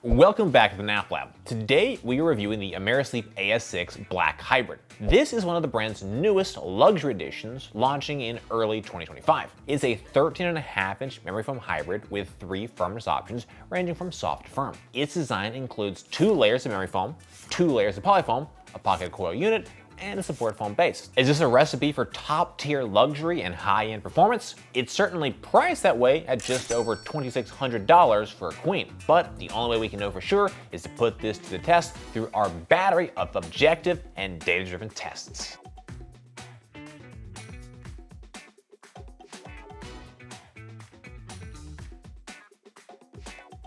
Welcome back to the Nap Lab. Today we are reviewing the Amerisleep AS6 Black Hybrid. This is one of the brand's newest luxury editions, launching in early 2025. It's a 13.5-inch memory foam hybrid with 3 firmness options ranging from soft to firm. Its design includes 2 layers of memory foam, 2 layers of polyfoam, a pocket coil unit, and a support foam base. Is this a recipe for top-tier luxury and high-end performance? It's certainly priced that way at just over $2,600 for a queen, but the only way we can know for sure is to put this to the test through our battery of objective and data-driven tests.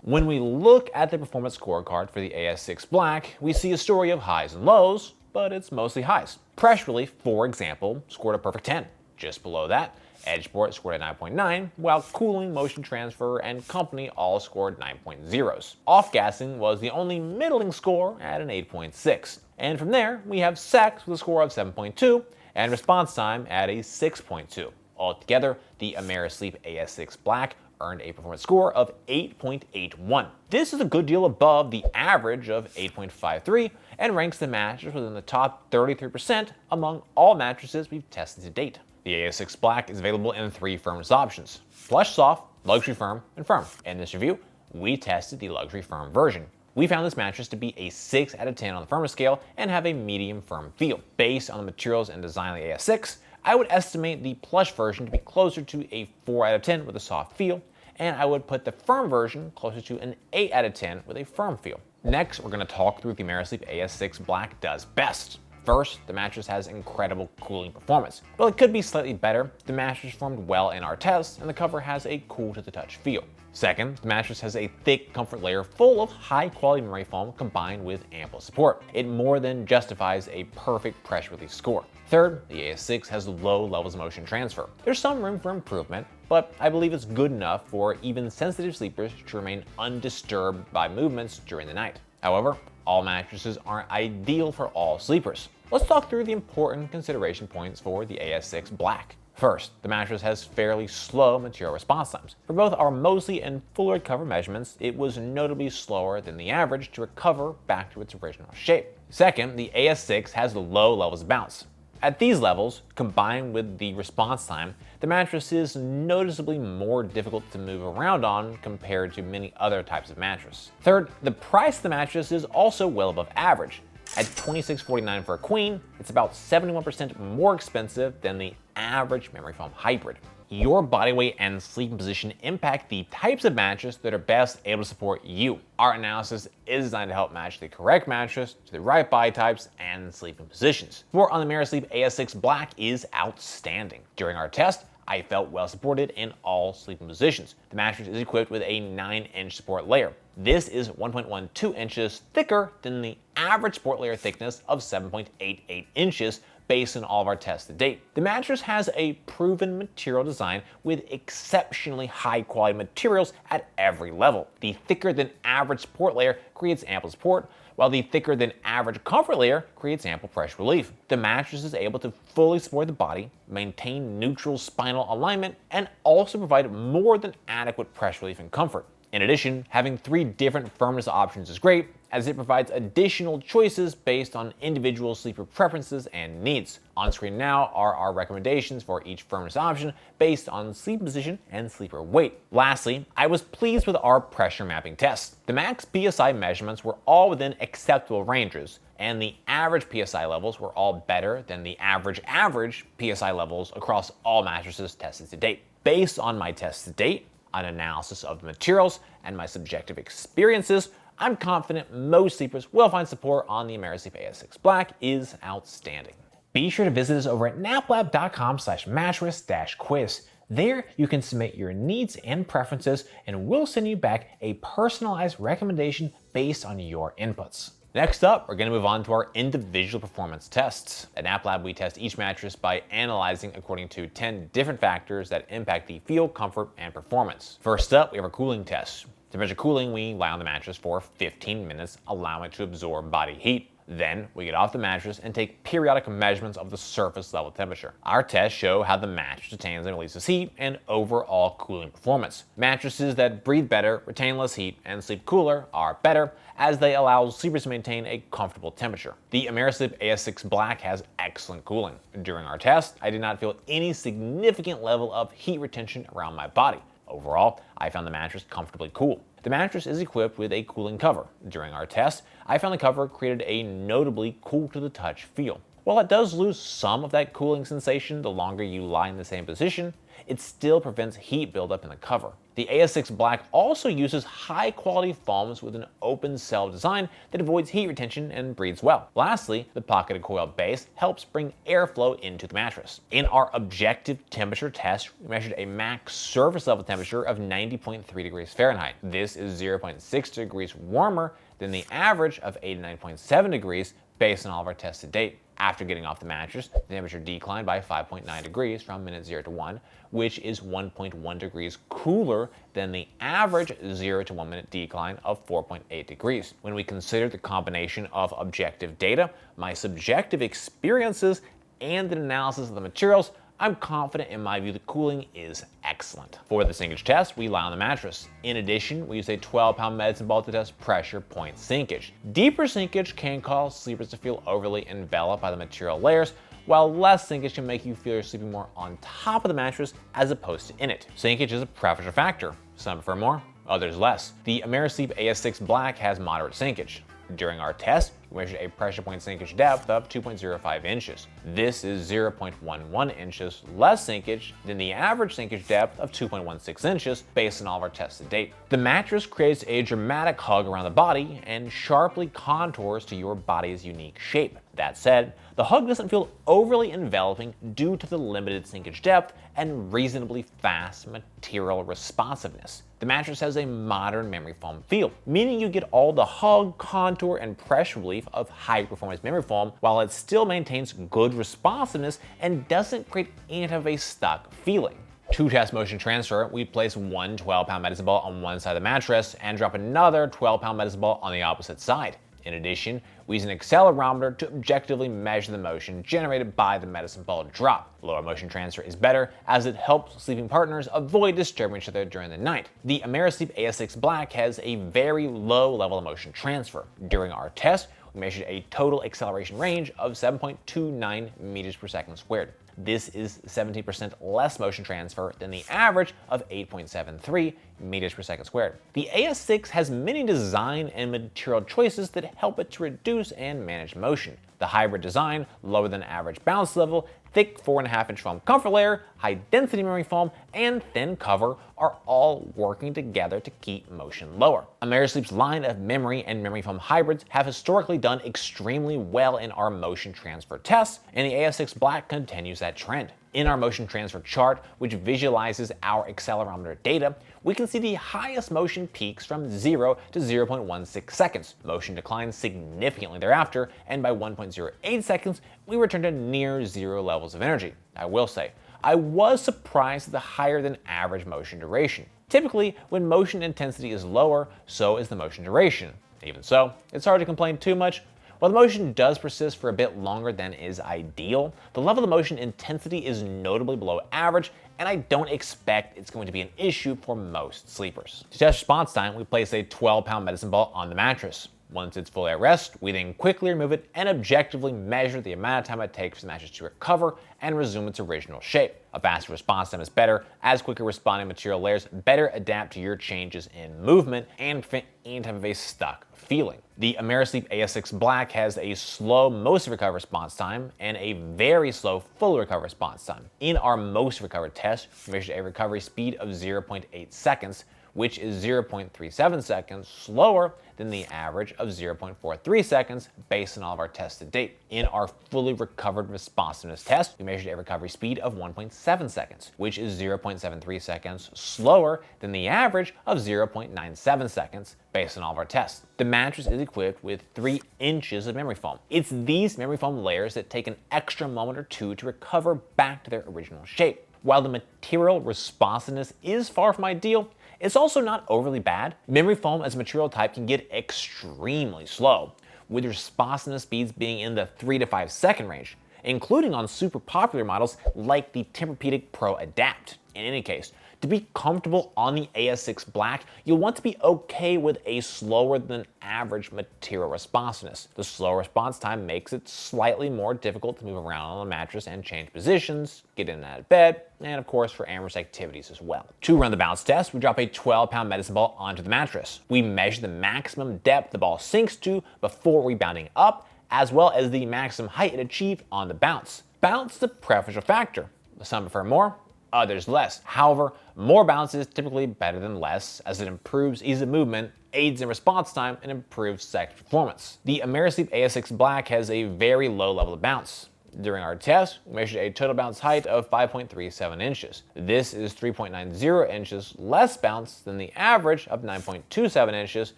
When we look at the performance scorecard for the AS6 Black, we see a story of highs and lows, but it's mostly highs. Press relief, for example, scored a perfect 10. Just below that, edge support scored a 9.9, while cooling, motion transfer, and company all scored 9.0s. Off-gassing was the only middling score at an 8.6. And from there, we have sex with a score of 7.2, and response time at a 6.2. Altogether, the Amerisleep AS6 Black earned a performance score of 8.81. This is a good deal above the average of 8.53 and ranks the mattress within the top 33% among all mattresses we've tested to date. The AS6 Black is available in 3 firmness options: plush soft, luxury firm, and firm. In this review, we tested the luxury firm version. We found this mattress to be a 6 out of 10 on the firmness scale and have a medium firm feel. Based on the materials and design of the AS6, I would estimate the plush version to be closer to a 4 out of 10 with a soft feel, and I would put the firm version closer to an 8 out of 10 with a firm feel. Next, we're going to talk through what the Amerisleep AS6 Black does best. First, the mattress has incredible cooling performance. While it could be slightly better, the mattress performed well in our tests, and the cover has a cool to the touch feel. Second, the mattress has a thick comfort layer full of high quality memory foam combined with ample support. It more than justifies a perfect pressure release score. Third, the AS6 has low levels of motion transfer. There's some room for improvement, but I believe it's good enough for even sensitive sleepers to remain undisturbed by movements during the night. However, all mattresses aren't ideal for all sleepers. Let's talk through the important consideration points for the AS6 Black. First, the mattress has fairly slow material response times. For both our mostly and full recover measurements, it was notably slower than the average to recover back to its original shape. Second, the AS6 has low levels of bounce. At these levels, combined with the response time, the mattress is noticeably more difficult to move around on compared to many other types of mattress. Third, the price of the mattress is also well above average. At $26.49 for a queen, it's about 71% more expensive than the average memory foam hybrid. Your body weight and sleeping position impact the types of mattress that are best able to support you. Our analysis is designed to help match the correct mattress to the right body types and sleeping positions. Support on the Amerisleep AS6 Black is outstanding. During our test, I felt well supported in all sleeping positions. The mattress is equipped with a 9-inch support layer. This is 1.12 inches thicker than the average support layer thickness of 7.88 inches based on all of our tests to date. The mattress has a proven material design with exceptionally high quality materials at every level. The thicker than average support layer creates ample support, while the thicker than average comfort layer creates ample pressure relief. The mattress is able to fully support the body, maintain neutral spinal alignment, and also provide more than adequate pressure relief and comfort. In addition, having 3 different firmness options is great, as it provides additional choices based on individual sleeper preferences and needs. On screen now are our recommendations for each firmness option based on sleep position and sleeper weight. Lastly, I was pleased with our pressure mapping test. The max PSI measurements were all within acceptable ranges, and the average PSI levels were all better than the average PSI levels across all mattresses tested to date. Based on my tests to date, an analysis of the materials, and my subjective experiences, I'm confident most sleepers will find support on the Amerisleep AS6 Black is outstanding. Be sure to visit us over at naplab.com/mattress-quiz. There, you can submit your needs and preferences, and we'll send you back a personalized recommendation based on your inputs. Next up, we're going to move on to our individual performance tests. At NapLab, we test each mattress by analyzing according to 10 different factors that impact the feel, comfort, and performance. First up, we have our cooling test. To measure cooling, we lie on the mattress for 15 minutes, allowing it to absorb body heat. Then we get off the mattress and take periodic measurements of the surface level temperature. Our tests show how the mattress retains and releases heat and overall cooling performance. Mattresses that breathe better, retain less heat, and sleep cooler are better, as they allow sleepers to maintain a comfortable temperature. The Amerisleep AS6 Black has excellent cooling. During our test, I did not feel any significant level of heat retention around my body. Overall, I found the mattress comfortably cool. The mattress is equipped with a cooling cover. During our test, I found the cover created a notably cool to the touch feel. While it does lose some of that cooling sensation the longer you lie in the same position, it still prevents heat buildup in the cover. The AS6 Black also uses high quality foams with an open cell design that avoids heat retention and breathes well. Lastly, the pocketed coil base helps bring airflow into the mattress. In our objective temperature test, we measured a max surface level temperature of 90.3 degrees Fahrenheit. This is 0.6 degrees warmer than the average of 89.7 degrees based on all of our tests to date. After getting off the mattress, the temperature declined by 5.9 degrees from minute 0 to 1, which is 1.1 degrees cooler than the average 0 to 1 minute decline of 4.8 degrees. When we consider the combination of objective data, my subjective experiences, and the analysis of the materials, I'm confident in my view the cooling is excellent. For the sinkage test, we lie on the mattress. In addition, we use a 12-pound medicine ball to test pressure point sinkage. Deeper sinkage can cause sleepers to feel overly enveloped by the material layers, while less sinkage can make you feel you're sleeping more on top of the mattress as opposed to in it. Sinkage is a preference factor. Some prefer more, others less. The Amerisleep AS6 Black has moderate sinkage. During our test, we measured a pressure point sinkage depth of 2.05 inches. This is 0.11 inches less sinkage than the average sinkage depth of 2.16 inches based on all of our tests to date. The mattress creates a dramatic hug around the body and sharply contours to your body's unique shape. That said, the hug doesn't feel overly enveloping due to the limited sinkage depth and reasonably fast material responsiveness. The mattress has a modern memory foam feel, meaning you get all the hug, contour, and pressure relief of high-performance memory foam while it still maintains good responsiveness and doesn't create any type of a stuck feeling. To test motion transfer, we place one 12-pound medicine ball on one side of the mattress and drop another 12-pound medicine ball on the opposite side. In addition, we use an accelerometer to objectively measure the motion generated by the medicine ball drop. Lower motion transfer is better as it helps sleeping partners avoid disturbing each other during the night. The Amerisleep AS6 Black has a very low level of motion transfer. During our test, we measured a total acceleration range of 7.29 meters per second squared. This is 17% less motion transfer than the average of 8.73 meters per second squared. The AS6 has many design and material choices that help it to reduce and manage motion. The hybrid design, lower than average bounce level, thick 4.5-inch foam comfort layer, high density memory foam, and thin cover are all working together to keep motion lower. Amerisleep's line of memory and memory foam hybrids have historically done extremely well in our motion transfer tests, and the AS6 Black continues that trend. In our motion transfer chart, which visualizes our accelerometer data, we can see the highest motion peaks from 0 to 0.16 seconds. Motion declines significantly thereafter, and by 1.08 seconds, we return to near zero levels of energy. I will say, I was surprised at the higher than average motion duration. Typically, when motion intensity is lower, so is the motion duration. Even so, it's hard to complain too much. While the motion does persist for a bit longer than is ideal, the level of motion intensity is notably below average, and I don't expect it's going to be an issue for most sleepers. To test response time, we place a 12-pound medicine ball on the mattress. Once it's fully at rest, we then quickly remove it and objectively measure the amount of time it takes for the mattress to recover and resume its original shape. A faster response time is better, as quicker responding material layers better adapt to your changes in movement and prevent any type of a stuck feeling. The Amerisleep AS6 Black has a slow most recover response time and a very slow full recover response time. In our most recovered test, we measured a recovery speed of 0.8 seconds, which is 0.37 seconds slower than the average of 0.43 seconds based on all of our tests to date. In our fully recovered responsiveness test, we measured a recovery speed of 1.7 seconds, which is 0.73 seconds slower than the average of 0.97 seconds based on all of our tests. The mattress is equipped with 3 inches of memory foam. It's these memory foam layers that take an extra moment or two to recover back to their original shape. While the material responsiveness is far from ideal, it's also not overly bad. Memory foam as a material type can get extremely slow. with responsiveness speeds being in the 3 to 5 second range, including on super popular models like the Tempur-Pedic Pro Adapt. In any case, to be comfortable on the AS6 Black, you'll want to be okay with a slower than average material responsiveness. The slow response time makes it slightly more difficult to move around on the mattress and change positions, get in and out of bed, and of course for amorous activities as well. To run the bounce test, we drop a 12-pound medicine ball onto the mattress. We measure the maximum depth the ball sinks to before rebounding up, as well as the maximum height it achieved on the bounce. Bounce is a preferential factor. Some prefer more, others less. However, more bounce is typically better than less, as it improves ease of movement, aids in response time, and improves sex performance. The Amerisleep AS6 Black has a very low level of bounce. During our test, we measured a total bounce height of 5.37 inches. This is 3.90 inches less bounce than the average of 9.27 inches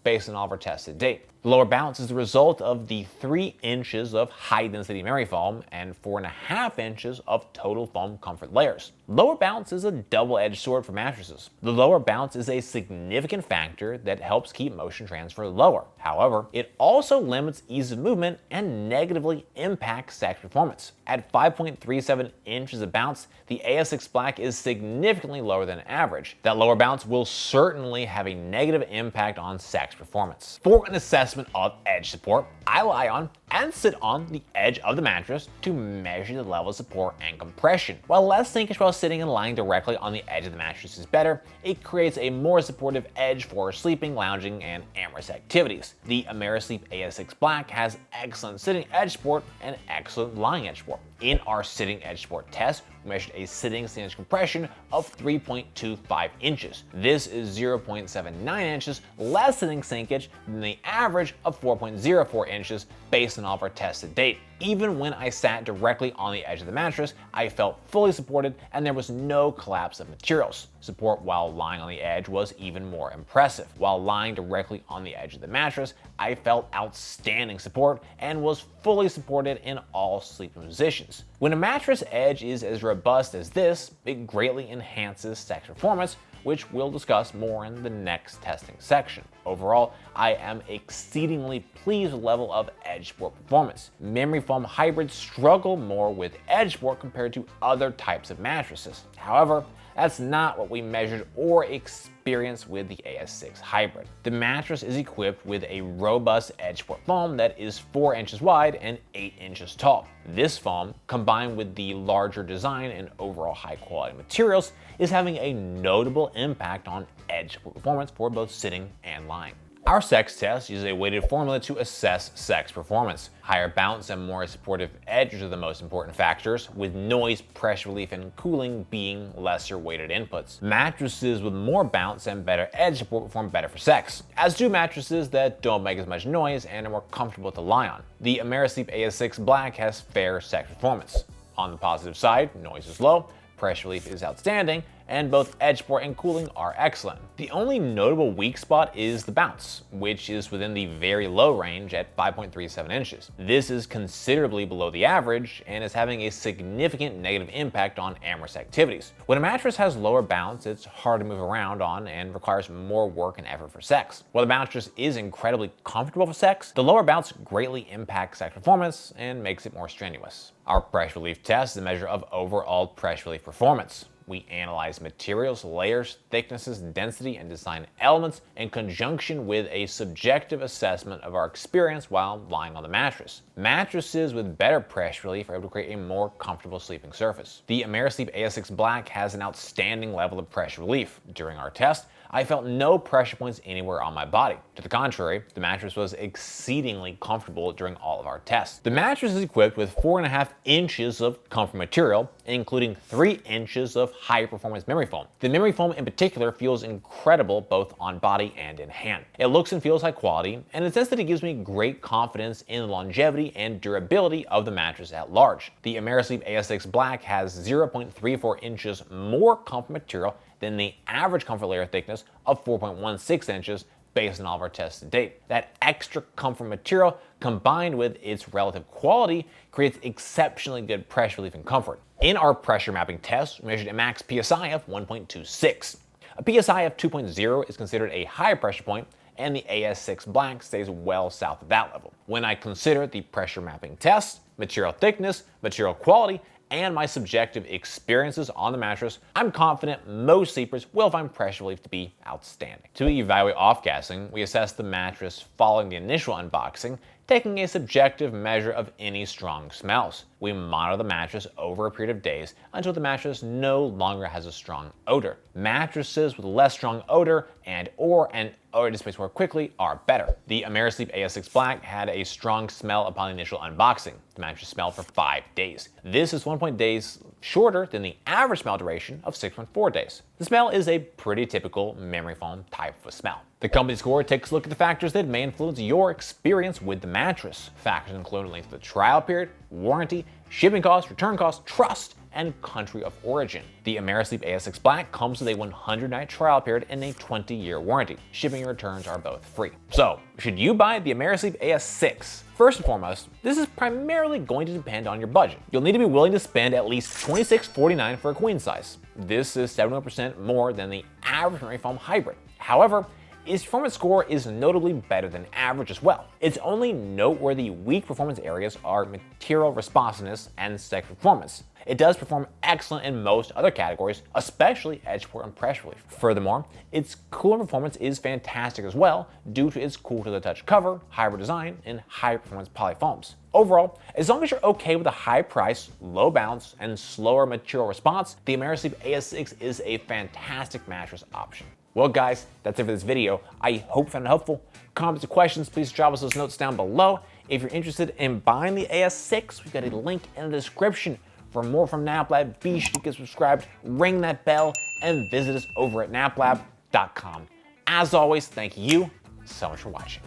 based on all of our tests to date. The lower bounce is the result of the 3 inches of high-density Amerifoam and 4.5 inches of total foam comfort layers. Lower bounce is a double-edged sword for mattresses. The lower bounce is a significant factor that helps keep motion transfer lower. However, it also limits ease of movement and negatively impacts sex performance. At 5.37 inches of bounce, the AS6 Black is significantly lower than average. That lower bounce will certainly have a negative impact on sex performance. For an assessment of edge support, I lie on and sit on the edge of the mattress to measure the level of support and compression. While less sinkage while sitting and lying directly on the edge of the mattress is better, it creates a more supportive edge for sleeping, lounging, and amorous activities. The Amerisleep AS6 Black has excellent sitting edge support and excellent lying edge support. In our sitting edge support test, we measured a sitting sinkage compression of 3.25 inches. This is 0.79 inches less sitting sinkage than the average of 4.04 inches based on all of our tests to date. Even when I sat directly on the edge of the mattress, I felt fully supported and there was no collapse of materials. Support while lying on the edge was even more impressive. While lying directly on the edge of the mattress, I felt outstanding support and was fully supported in all sleeping positions. When a mattress edge is as robust as this, it greatly enhances sex performance, which we'll discuss more in the next testing section. Overall, I am exceedingly pleased with the level of edge support performance. Memory foam hybrids struggle more with edge support compared to other types of mattresses. However, that's not what we measured or experienced with the AS6 Hybrid. The mattress is equipped with a robust edge support foam that is 4 inches wide and 8 inches tall. This foam, combined with the larger design and overall high quality materials, is having a notable impact on edge support performance for both sitting and lying. Our sex test uses a weighted formula to assess sex performance. Higher bounce and more supportive edges are the most important factors, with noise, pressure relief, and cooling being lesser weighted inputs. Mattresses with more bounce and better edge support perform better for sex, as do mattresses that don't make as much noise and are more comfortable to lie on. The Amerisleep AS6 Black has fair sex performance. On the positive side, noise is low, pressure relief is outstanding, and both edge support and cooling are excellent. The only notable weak spot is the bounce, which is within the very low range at 5.37 inches. This is considerably below the average and is having a significant negative impact on amorous activities. When a mattress has lower bounce, it's hard to move around on and requires more work and effort for sex. While the mattress is incredibly comfortable for sex, the lower bounce greatly impacts sex performance and makes it more strenuous. Our pressure relief test is a measure of overall pressure relief performance. We analyze materials, layers, thicknesses, density, and design elements in conjunction with a subjective assessment of our experience while lying on the mattress. Mattresses with better pressure relief are able to create a more comfortable sleeping surface. The Amerisleep AS6 Black has an outstanding level of pressure relief. During our test, I felt no pressure points anywhere on my body. To the contrary, the mattress was exceedingly comfortable during all of our tests. The mattress is equipped with 4.5 inches of comfort material, including 3 inches of high-performance memory foam. The memory foam in particular feels incredible both on body and in hand. It looks and feels high quality, and it says that it gives me great confidence in the longevity and durability of the mattress at large. The Amerisleep AS6 Black has 0.34 inches more comfort material than the average comfort layer thickness of 4.16 inches based on all of our tests to date. That extra comfort material combined with its relative quality creates exceptionally good pressure relief and comfort. In our pressure mapping test, we measured a max PSI of 1.26. A PSI of 2.0 is considered a high pressure point, and the AS6 Black stays well south of that level. When I consider the pressure mapping test, material thickness, material quality, and my subjective experiences on the mattress, I'm confident most sleepers will find pressure relief to be outstanding. To evaluate off-gassing, we assess the mattress following the initial unboxing, taking a subjective measure of any strong smells. We monitor the mattress over a period of days until the mattress no longer has a strong odor. Mattresses with less strong odor and odor dissipates more quickly are better. The Amerisleep AS6 Black had a strong smell upon the initial unboxing. The mattress smelled for 5 days. This is 1.0 days shorter than the average smell duration of 6.4 days. The smell is a pretty typical memory foam type of smell. The company score takes a look at the factors that may influence your experience with the mattress. Factors include length of the trial period, warranty, shipping costs, return costs, trust, and country of origin. The Amerisleep AS6 Black comes with a 100-night trial period and a 20-year warranty. Shipping and returns are both free. So, should you buy the Amerisleep AS6? First and foremost, this is primarily going to depend on your budget. You'll need to be willing to spend at least $26.49 for a queen size. This is 71% more than the average memory foam hybrid. However, its performance score is notably better than average as well. Its only noteworthy weak performance areas are material responsiveness and sector performance. It does perform excellent in most other categories, especially edge support and pressure relief. Furthermore, its cooling performance is fantastic as well due to its cool to the touch cover, hybrid design, and high performance polyfoams. Overall, as long as you're okay with a high price, low bounce, and slower material response, the Amerisleep AS6 is a fantastic mattress option. Well guys, that's it for this video. I hope you found it helpful. Comments or questions, please drop us those notes down below. If you're interested in buying the AS6, we've got a link in the description. For more from NapLab, be sure to get subscribed, ring that bell, and visit us over at naplab.com. As always, thank you so much for watching.